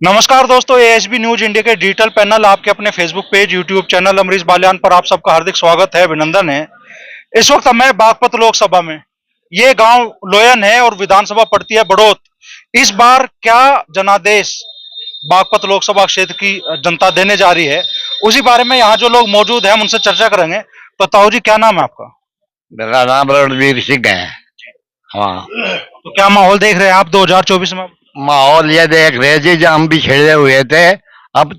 नमस्कार दोस्तों, ASB news India के डिजिटल पैनल आपके अपने Facebook page, YouTube channel Amrish Baliyan पर आप सबका हार्दिक स्वागत है, अभिनंदन है। इस वक्त मैं बागपत लोकसभा में, ये गांव लोयन है और विधानसभा पड़ती है बड़ौत। इस बार क्या जनादेश बागपत लोकसभा क्षेत्र की जनता देने जा रही है, उसी बारे में यहाँ जो लोग मौजूद हैं हम उनसे चर्चा करेंगे। तो ताऊ जी, क्या नाम है आपका? मेरा नाम रणवीर सिंह है। हाँ, तो क्या माहौल देख रहे हैं आप 2024 में? माहौल ये देख रहे जी, जो हम भी छिड़े हुए थे, अब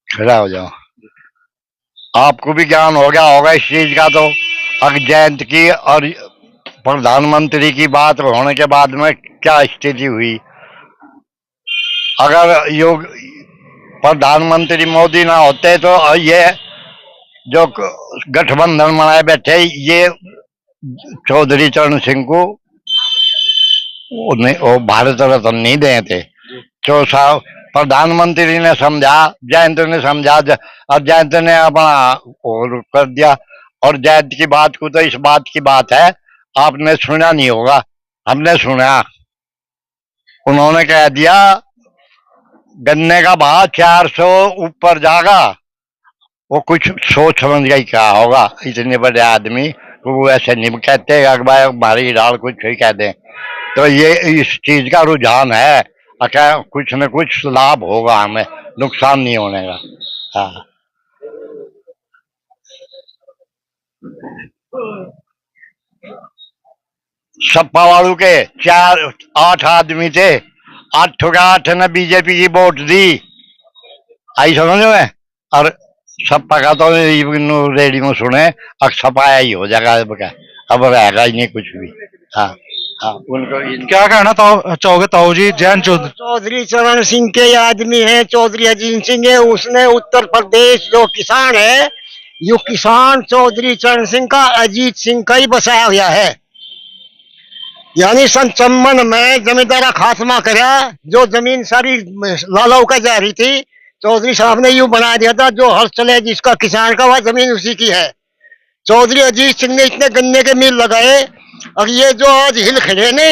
खड़ा हो जाओ। आपको भी ज्ञान हो गया होगा इस चीज का। तो जयंत की और प्रधानमंत्री की बात होने के बाद में क्या स्थिति हुई। अगर योग प्रधानमंत्री मोदी ना होते तो ये जो गठबंधन बनाए बैठे, ये चौधरी चरण सिंह को वो भारत रत्न नहीं दें थे। जो साहब प्रधानमंत्री ने समझा, जयंत ने समझा, और जयंत ने अपना और कर दिया। और जयंत की बात को तो इस बात की बात है, आपने सुना नहीं होगा, हमने सुना। उन्होंने कह दिया गन्ने का भाव 400 ऊपर जाएगा। वो कुछ सोच समझ गई क्या होगा, इतने बड़े आदमी वो ऐसे नहीं कहते भाई हमारी दाल कुछ ही कह दें। तो ये इस चीज का रुझान है, अच्छा कुछ न कुछ लाभ होगा, हमें नुकसान नहीं होने का। हाँ, सपा वालों के 8 आदमी थे, 8 के 8 ने बीजेपी की वोट दी, आई समझ में। और सपा का तो रेडियो में सुने, अब सपा ही हो जाएगा, अब रहेगा ही नहीं कुछ भी। हाँ हाँ, उनको क्या कहना चाहोगे ताऊ जी? जयंत चौधरी चौधरी चरण सिंह के आदमी है, चौधरी अजीत सिंह है। उसने उत्तर प्रदेश जो किसान है, यो किसान चौधरी चरण सिंह का, अजीत सिंह का ही बसाया हुआ है। यानी सन 54 में जमींदारा खात्मा करा, जो जमीन सारी लालौ का जा रही थी, चौधरी साहब ने यूं बना दिया था, जो हल चले जिसका किसान का, वह जमीन उसी की है। चौधरी अजीत सिंह ने इतने गन्ने के मिल लगाए, और ये जो आज हिल खड़े ने,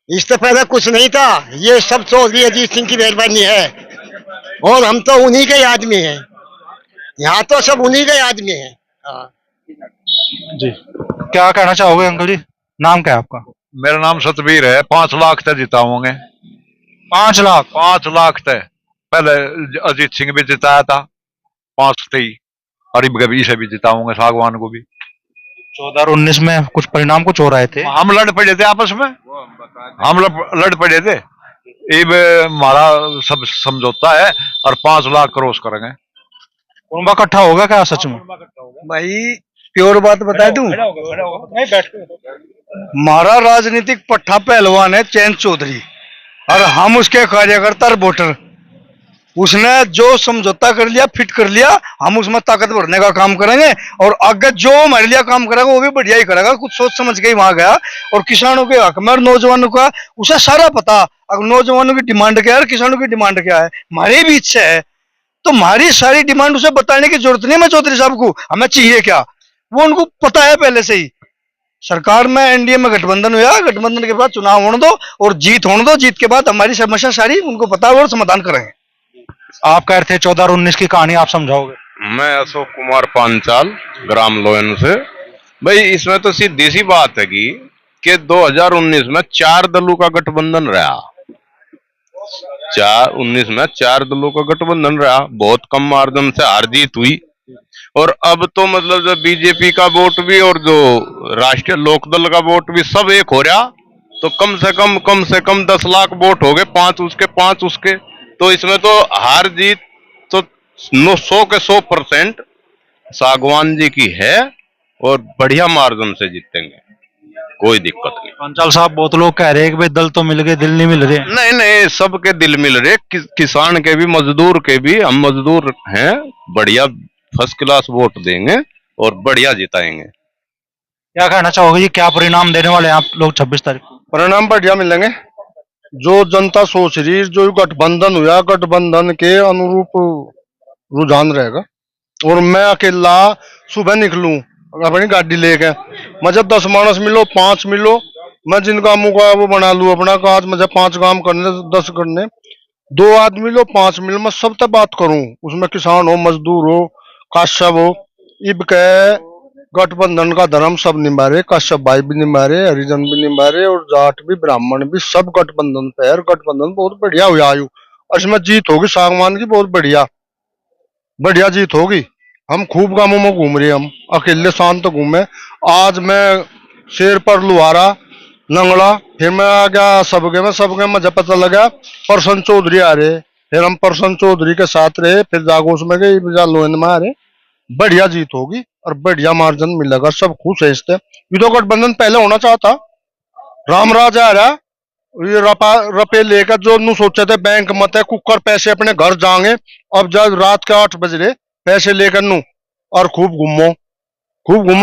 इससे पहले कुछ नहीं था। ये सब चौधरी अजीत सिंह की मेहरबानी है, और हम तो उन्हीं के आदमी हैं। यहाँ तो सब उन्हीं के आदमी हैं। जी, क्या कहना चाहोगे अंकल जी? नाम क्या है आपका? मेरा नाम सतबीर है। 5 लाख तक जिताओगे। 5 लाख? 5 लाख तक। पहले अजीत सिंह भी जिताया था 5 थे, और इब से भी जिताऊंगे, सागवान को भी। 2019 में कुछ परिणाम कुछ हो रहे थे, हम लड़ पड़े थे आपस में, हम लड़ पड़े थे। इब हमारा सब समझौता है, और 5 लाख क्रॉस करेंगे। कुंभा इकट्ठा होगा क्या सच में? भाई प्योर बात बता दूं, हमारा राजनीतिक पट्टा पहलवान है चैन चौधरी, और हम उसके कार्यकर्ता और वोटर। उसने जो समझौता कर लिया, फिट कर लिया, हम उसमें ताकत भरने का काम करेंगे। और आगे जो हमारे लिए काम करेगा वो भी बढ़िया ही करेगा, कुछ सोच समझ के ही वहां गया। और किसानों के हक में और नौजवानों का उसे सारा पता। अब नौजवानों की डिमांड क्या है और किसानों की डिमांड क्या है, हमारी भी इच्छा है, तो हमारी सारी डिमांड उसे बताने की जरूरत नहीं। मैं चौधरी साहब को हमें चाहिए क्या, वो उनको पता है पहले से ही। सरकार में एनडीए में गठबंधन हुआ, गठबंधन के बाद चुनाव होने दो और जीत होने दो, जीत के बाद हमारी समस्या सारी उनको पता है और समाधान करेंगे। आप कह रहे थे 2019 की कहानी आप समझाओगे? मैं अशोक कुमार पांचाल, ग्राम लोयन से। भाई इसमें तो सीधी सी बात है कि 2019 में 4 दलों का गठबंधन रहा। 2019 में 4 दलों का गठबंधन रहा, बहुत कम मार्जिन से हार जीत हुई। और अब तो मतलब जो बीजेपी का वोट भी और जो राष्ट्रीय लोकदल का वोट भी सब एक हो रहा, तो कम से कम 10 लाख वोट हो गए, 5 उसके 5 उसके। तो इसमें तो हार जीत तो 100 के 100% सागवान जी की है, और बढ़िया मार्जिन से जीतेंगे, कोई दिक्कत नहीं। पंचाल साहब, बहुत लोग कह रहे हैं कि भाई दल तो मिल गए, दिल नहीं मिल रहे। नहीं नहीं, सबके दिल मिल रहे, किसान के भी, मजदूर के भी। हम मजदूर हैं, बढ़िया फर्स्ट क्लास वोट देंगे और बढ़िया जिताएंगे। क्या कहना चाहोगे जी, क्या परिणाम देने वाले हैं आप लोग 26 तारीख को? परिणाम बढ़िया मिलेंगे। जो जनता सोच रही, जो गठबंधन हुआ, गठबंधन के अनुरूप रुझान रहेगा। और मैं अकेला सुबह निकलूं अपनी गाड़ी लेके, मुझे 10 मानस मिलो, 5 मिलो, मैं जिन कामों का वो बना लूं अपना, आज मुझे 5 काम करने, 10 करने, दो आदमी लो 5 मिल में सब तक बात करूं, उसमें किसान हो, मजदूर हो, काश्यप हो, इब के गठबंधन का धर्म सब निभा रहे, काश्यप भाई भी निभा रहे, हरिजन भी निभा रहे और जाट भी ब्राह्मण भी सब गठबंधन पे है। और गठबंधन बहुत बढ़िया हुआ आयु, और इसमें जीत होगी सागवान की बहुत बढ़िया बढ़िया जीत होगी। हम खूब गांवों में घूम रहे, हम अकेले शांत घूमे। आज मैं शेर पर लुहारा नंगला, फिर मैं आ गया सबके में, सबके मुझे पता लगा प्रसन्न चौधरी आ रहे, फिर हम प्रसन्न चौधरी के साथ रहे, फिर जागोश में गए, लोहन में आ रहे। बढ़िया जीत होगी और बढ़िया मार्जिन मिलेगा, सब खुश है इससे। ये तो गठबंधन पहले होना चाहता, रामराज आ रहा, ये रपे लेकर जो नु सोचे थे बैंक मत है कुकर पैसे अपने घर जाएंगे, अब जब रात के 8 बज रहे पैसे लेकर नु और खूब घूमो,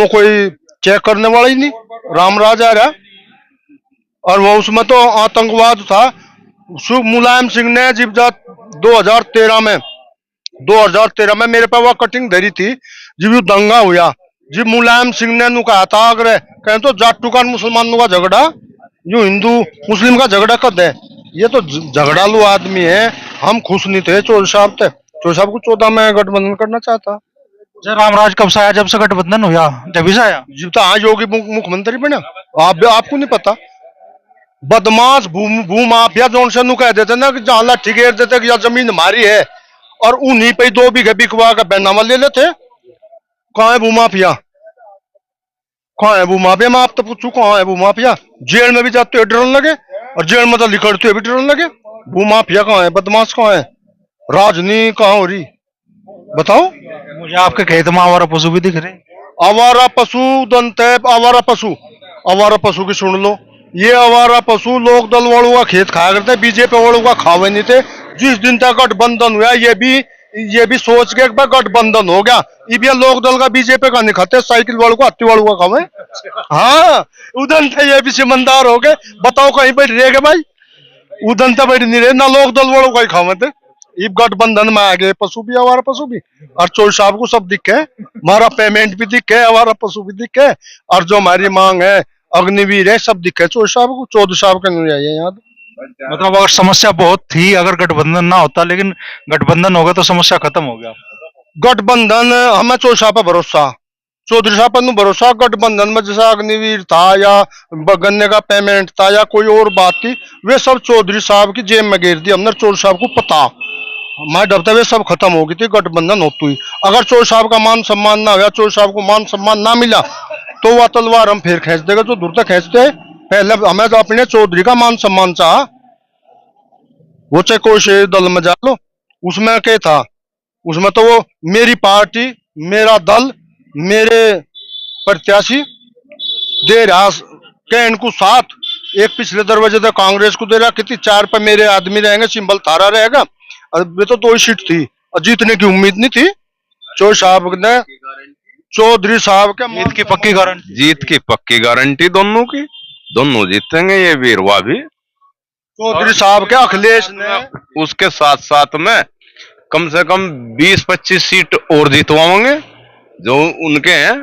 कोई चेक करने वाला ही नहीं, रामराज आ रहा। और वो उसमें तो आतंकवाद था। मुलायम सिंह ने जब 2013 में मेरे पे वो कटिंग धरी थी, जब दंगा हुआ, जब मुलायम सिंह ने नु कहा था अगर कहें तो जाटू का मुसलमानों का झगड़ा, यूं हिंदू मुस्लिम का झगड़ा कर दे, ये तो झगड़ालू आदमी है। हम खुश नहीं थे चौधरी साहब थे, चौधरी साहब को 14 में गठबंधन करना चाहता। जय रामराज कब से आया, जब से गठबंधन हुआ, जब से आया? जब तो आज योगी मुख्यमंत्री बना, आपको नहीं पता। बदमाश भूमाफिया जोन से नु कह देते ना कि जहां लाठी घेर देते कि यह जमीन हमारी है, और उन्हीं पे 2 बीघे बिकवा का बैनामा ले लेते। कहाँ है भूमाफिया, कहाँ है भूमाफिया? मैं आप तो पूछू कहाँ है भूमाफिया? जेल में भी जाते हुए डरने लगे और जेल में तो लिखड़ते हुए भी डरने लगे। भूमाफिया कहाँ है, बदमाश कहाँ है, राजनीति कहाँ हो रही बताओ? मुझे आपके खेत में आवारा पशु भी दिख रहे। आवारा पशु दंत है, आवारा पशु की सुन लो। ये आवारा पशु लोक दल वालों का खेत खाया करते, बीजेपी वालों का खावे नहीं थे। जिस दिन तक गठबंधन हुआ ये भी सोच के गठबंधन हो गया, ये लोक दल का बीजेपी का नहीं खाते, साइकिल वालों को हाथी वालों का खावे। हाँ उधर थे ये भी समझदार हो गए, बताओ कहीं बैठ रहे गए भाई? उधर तो बैठ नहीं रहे ना, लोक दल वालों का ही खावे थे। इब गठबंधन में आ गए, पशु भी आवारा पशु भी, और चौधरी साहब को सब दिखे, हमारा पेमेंट भी दिखे, आवारा पशु भी दिखे, और जो हमारी मांग है अग्निवीर है सब दिखे चौधरी साहब को। चौधरी साहब का नहीं आई है याद। मतलब अगर समस्या बहुत थी, अगर गठबंधन ना होता, लेकिन गठबंधन हो गया तो समस्या खत्म हो गया। गठबंधन हमें चौधरी साहब पर भरोसा, चौधरी साहब पर भरोसा। गठबंधन में जैसा अग्निवीर था या गन्ने का पेमेंट था या कोई और बात थी, वे सब चौधरी साहब की जेब में गिर दी हमने। चौधरी साहब को पता, हमारे डरते हुए सब खत्म हो गई थी गठबंधन होती हुई। अगर चौधरी साहब का मान सम्मान ना हुआ, चौधरी साहब को मान सम्मान ना मिला, तो वह तलवार हम फिर खींच देगा जो दूर तक खींचते। पहले हमें तो अपने चौधरी का मान सम्मान चाह, वो चाहे कोई से दल में जा लो, उसमें क्या था? उसमें तो वो मेरी पार्टी, मेरा दल, मेरे प्रत्याशी दे रहा कैन को साथ। एक पिछले दरवाजे तक कांग्रेस को दे रहा, कितनी 4 पे मेरे आदमी रहेंगे, सिंबल थारा रहेगा, और वे तो 2 ही सीट थी और जीतने की उम्मीद नहीं थी। चौधरी साहब ने, चौधरी साहब के जीत की पक्की गारंटी, जीत की पक्की गारंटी दोनों की, दोनों जीतेंगे ये वीरवा भी। चौधरी साहब के अखिलेश ने उसके साथ साथ में कम से कम 20-25 सीट और जीतवाएंगे जो उनके हैं।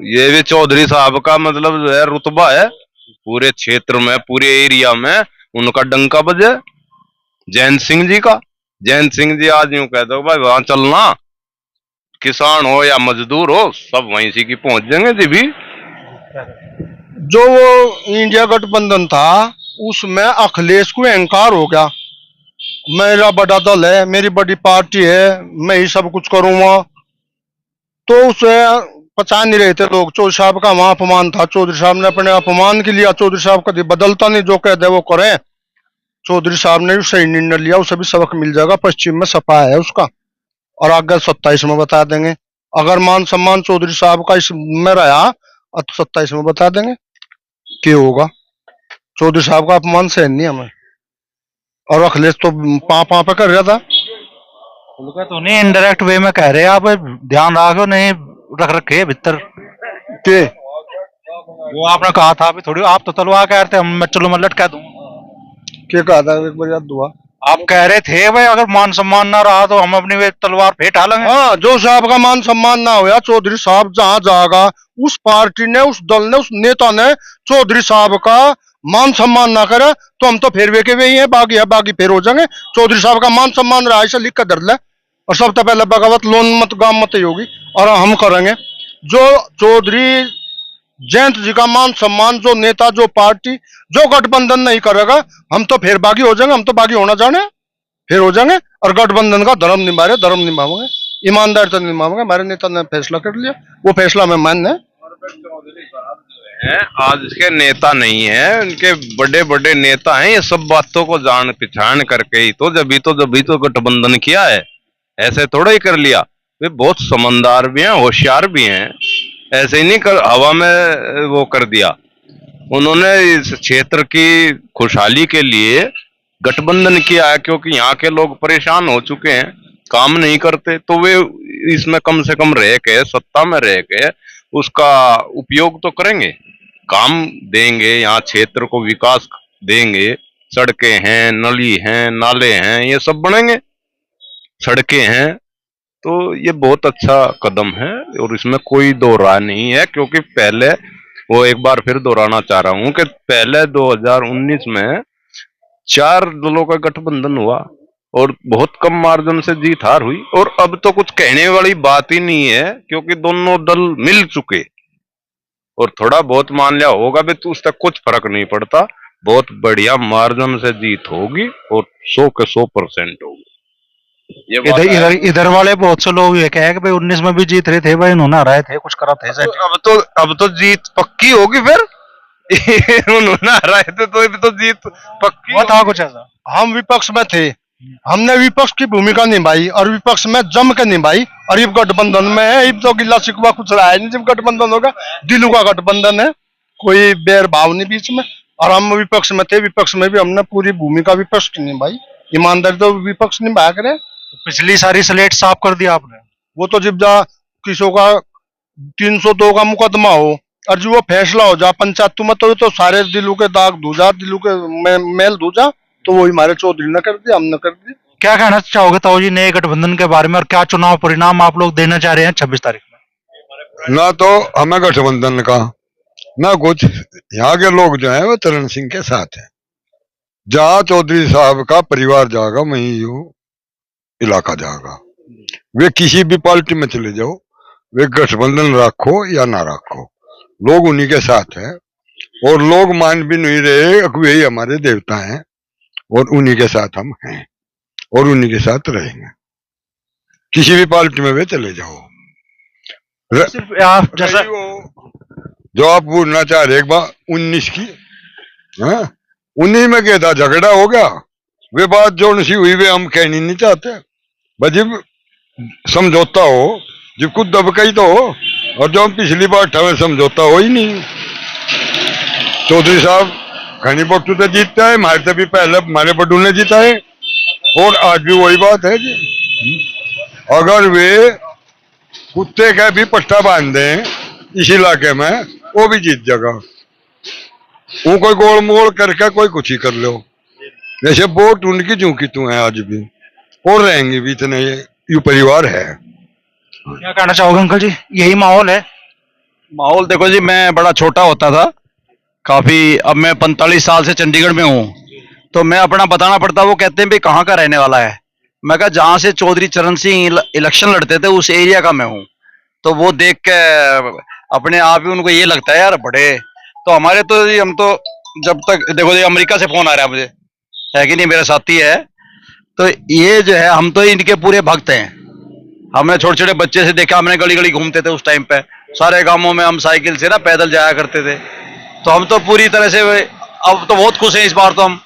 ये भी चौधरी साहब का मतलब जो है रुतबा है पूरे क्षेत्र में, पूरे एरिया में उनका डंका बजे। जैन सिंह जी का, जैन सिंह जी आज यूं कहते हो भाई वहां चलना, किसान हो या मजदूर हो सब वहीं से की पहुंच जाएंगे जी भी। जो वो इंडिया गठबंधन था उसमें अखिलेश को अहंकार हो गया, मेरा बड़ा दल है, मेरी बड़ी पार्टी है, मैं ही सब कुछ करूंगा, तो उसे पचा नहीं रहे थे लोग। चौधरी साहब का वहां अपमान था, चौधरी साहब ने अपने अपमान के लिया। चौधरी साहब कभी बदलता नहीं, जो कह दे वो करे। चौधरी साहब ने भी सही निर्णय लिया, उसे भी सबक मिल जाएगा। पश्चिम में सपा है उसका, और आगे 27 में बता देंगे। अगर मान सम्मान चौधरी साहब का इसमें रहा तो 27 में बता देंगे क्या होगा। चौधरी साहब का अपमान सहन नहीं हमें, और अखिलेश तो पा पे कर रहा था। तो नहीं, इनडायरेक्ट वे में कह रहे आप, ध्यान रखो नहीं रख रखे भीतर के वो आपने कहा था अभी थोड़ी, आप तो तलवार कह रहे थे, मैं चलो मैं लटका दूं। क्या कहा था एक बार याद दुआ? आप कह रहे थे भाई अगर मान सम्मान ना रहा तो हम अपनी वे तलवार फेंट हालेंगे। हाँ, जो साहब का मान सम्मान ना हुआ, चौधरी साहब जहां जाएगा, उस पार्टी ने, उस दल ने, उस नेता ने चौधरी साहब का मान सम्मान ना करे तो हम तो फिर वे के वे ही हैं, बागी है बागी फिर हो जाएंगे। चौधरी साहब का मान सम्मान रहा ऐसा लिख कर धर ले, और सबसे पहले बगावत लोन मत गाम मत ही होगी, और हम करेंगे। जो चौधरी जयंत जी का मान सम्मान, जो नेता जो पार्टी जो गठबंधन नहीं करेगा, हम तो फिर बागी हो जाएंगे। हम तो बागी होना जाने फिर हो जाएंगे, और गठबंधन का धर्म निभा रहे, धर्म निभावेंगे, ईमानदार से निभावेंगे। हमारे नेता ने फैसला कर लिया, वो फैसला में मान्य है। आज के नेता नहीं है, उनके बड़े बड़े नेता हैं। ये सब बातों को जान पहचान करके ही तो जब भी तो गठबंधन किया है, ऐसे थोड़ा ही कर लिया। वे बहुत समझदार भी हैं, होशियार भी हैं, ऐसे ही नहीं कर हवा में वो कर दिया। उन्होंने इस क्षेत्र की खुशहाली के लिए गठबंधन किया है, क्योंकि यहाँ के लोग परेशान हो चुके हैं, काम नहीं करते, तो वे इसमें कम से कम रह के, सत्ता में रह के उसका उपयोग तो करेंगे, काम देंगे, यहाँ क्षेत्र को विकास देंगे। सड़कें हैं, नली हैं, नाले हैं, ये सब बनेंगे, सड़कें हैं। तो ये बहुत अच्छा कदम है और इसमें कोई दो राय नहीं है। क्योंकि पहले, वो एक बार फिर दोहराना चाह रहा हूं कि पहले 2019 में 4 दलों का गठबंधन हुआ और बहुत कम मार्जिन से जीत हार हुई, और अब तो कुछ कहने वाली बात ही नहीं है, क्योंकि दोनों दल मिल चुके और थोड़ा बहुत मान लिया होगा भी, तो उससे कुछ फर्क नहीं पड़ता। बहुत बढ़िया मार्जिन से जीत होगी और 100 के 100% होगी। ये बात इधर है। इधर इधर वाले बहुत से लोग ये कहे कि भाई 19 में भी जीत रहे थे, भाई इन्होंने हराए थे, कुछ करा थे सर। अब तो जीत पक्की होगी फिर। उन्होंने हराए थे तो अभी तो जीत पक्की वो था कुछ ऐसा। हम विपक्ष में थे, हमने विपक्ष की भूमिका निभाई और विपक्ष में जम के निभाई, और ये गठबंधन में है। अब तो गिल्ला शिकवा कुछ रहा है नहीं, जब गठबंधन होगा दिलों का गठबंधन है, कोई बैर भाव नहीं बीच में। और हम विपक्ष में थे, विपक्ष में भी हमने पूरी भूमिका विपक्ष की निभाई, ईमानदारी तो विपक्ष निभाया करे। पिछली सारी स्लेट साफ कर दिया आपने। वो तो जब जा किसी का 302 का मुकदमा हो और जो वो फैसला हो जा पंचायत में, तो सारे दिलों के दाग धुजा, दिलों के मेल धुजा, तो वो हमारे चौधरी ने कर दिया, हमने कर दिया। क्या कहना चाहोगे ताऊ जी नए गठबंधन के बारे में, और क्या चुनाव परिणाम आप लोग देना चाह रहे हैं 26 तारीख में? ना तो हमें गठबंधन का ना कुछ, यहाँ के लोग जो है वो चरण सिंह के साथ हैं। जहाँ चौधरी साहब का परिवार जाएगा वहीं यू इलाका जाएगा। वे किसी भी पार्टी में चले जाओ, वे गठबंधन रखो या ना रखो, लोग उन्हीं के साथ हैं। और लोग मान भी नहीं रहे, वे ही हमारे देवता हैं और उन्हीं के साथ हम हैं और उन्हीं के साथ रहेंगे। किसी भी पार्टी में वे चले जाओ। सिर्फ आप जैसा जो आप पूछना चाह रहे एक बार 19 की, हाँ 19 में क्या था, झगड़ा हो गया, वे बात जो सी हुई वे हम कहनी नहीं चाहते। बस जब समझौता हो, जब कुछ दबकई तो हो, और जो हम पिछली बार ठवे समझौता हो ही नहीं। चौधरी साहब घनी बट्टू तो जीतता है, हमारे से भी पहले हमारे बटू ने जीता है, और आज भी वही बात है जी। अगर वे कुत्ते का भी पट्टा बांध दें इस इलाके में, वो भी जीत जाएगा। वो कोई गोल मोड़ करके कोई कुछ ही कर लो, जैसे वोट उनकी जू की तू है आज भी, और रहेंगे भी, इतने यू परिवार है। क्या कहना चाहोगे अंकल जी, यही माहौल है? माहौल देखो जी, मैं बड़ा छोटा होता था काफी, अब मैं 45 साल से चंडीगढ़ में हूँ, तो मैं अपना बताना पड़ता। वो कहते हैं भाई कहाँ का रहने वाला है, मैं कहा जहाँ से चौधरी चरण सिंह इलेक्शन लड़ते थे उस एरिया का मैं हूँ। तो वो देख के अपने आप ही उनको ये लगता है यार बड़े, तो हमारे तो जी, हम तो जब तक देखो जी अमेरिका से फोन आ रहा है मुझे, है कि नहीं, मेरा साथी है, तो ये जो है हम तो इनके पूरे भक्त हैं। हमने छोटे छोटे बच्चे से देखा, हमने गली गली घूमते थे उस टाइम पे, सारे गांवों में हम साइकिल से ना पैदल जाया करते थे। तो हम तो पूरी तरह से अब तो बहुत खुश हैं इस बार तो हम,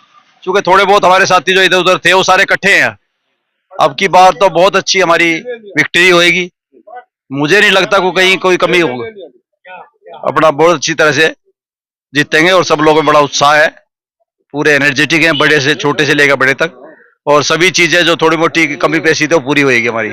क्योंकि थोड़े बहुत हमारे साथी जो इधर उधर थे वो सारे इकट्ठे हैं। अब की बार तो बहुत अच्छी हमारी विक्ट्री होएगी, मुझे नहीं लगता को कहीं कोई कमी होगी, अपना बहुत अच्छी तरह से जीतेंगे। और सब लोगों में बड़ा उत्साह है, पूरे एनर्जेटिक हैं, बड़े से छोटे से लेकर बड़े तक, और सभी चीजें जो थोड़ी मोटी कमी पेशी थी वो पूरी होएगी हमारी।